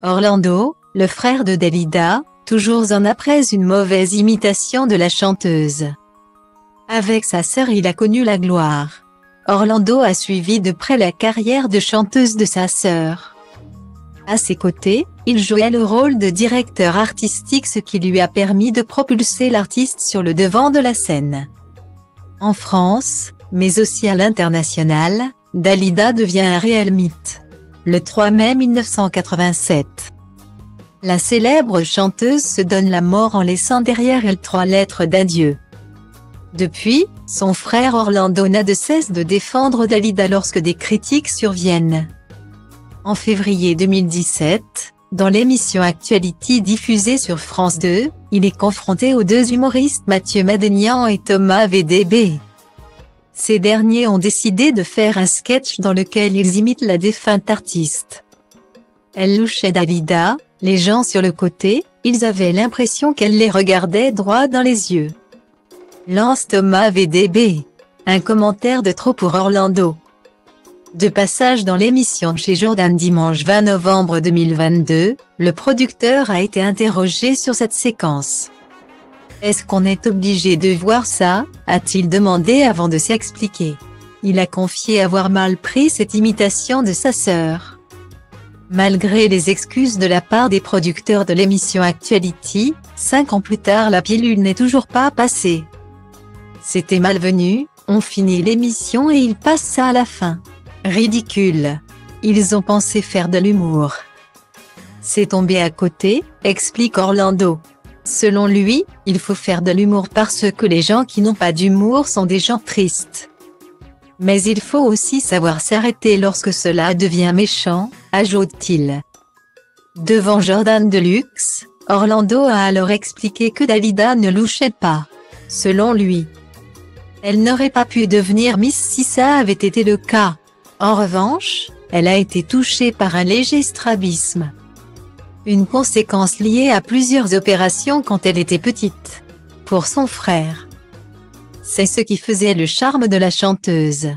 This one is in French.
Orlando, le frère de Dalida, toujours en après une mauvaise imitation de la chanteuse. Avec sa sœur il a connu la gloire. Orlando a suivi de près la carrière de chanteuse de sa sœur. À ses côtés, il jouait le rôle de directeur artistique, ce qui lui a permis de propulser l'artiste sur le devant de la scène. En France, mais aussi à l'international, Dalida devient un réel mythe. Le 3 mai 1987. La célèbre chanteuse se donne la mort en laissant derrière elle 3 lettres d'adieu. Depuis, son frère Orlando n'a de cesse de défendre Dalida lorsque des critiques surviennent. En février 2017, dans l'émission Actuality diffusée sur France 2, il est confronté aux 2 humoristes Mathieu Madénian et Thomas VDB. Ces derniers ont décidé de faire un sketch dans lequel ils imitent la défunte artiste. Elle louchait Dalida, les gens sur le côté, ils avaient l'impression qu'elle les regardait droit dans les yeux. Lance Thomas VDB. Un commentaire de trop pour Orlando. De passage dans l'émission chez Jordan dimanche 20 novembre 2022, le producteur a été interrogé sur cette séquence. Est-ce qu'on est obligé de voir ça, a-t-il demandé avant de s'expliquer. Il a confié avoir mal pris cette imitation de sa sœur. Malgré les excuses de la part des producteurs de l'émission Actuality, 5 ans plus tard la pilule n'est toujours pas passée. C'était malvenu, on finit l'émission et ils passent ça à la fin. Ridicule. Ils ont pensé faire de l'humour. C'est tombé à côté, explique Orlando. Selon lui, il faut faire de l'humour parce que les gens qui n'ont pas d'humour sont des gens tristes. Mais il faut aussi savoir s'arrêter lorsque cela devient méchant, ajoute-t-il. Devant Jordan Deluxe, Orlando a alors expliqué que Dalida ne louchait pas. Selon lui, elle n'aurait pas pu devenir Miss si ça avait été le cas. En revanche, elle a été touchée par un léger strabisme. Une conséquence liée à plusieurs opérations quand elle était petite. Pour son frère. C'est ce qui faisait le charme de la chanteuse.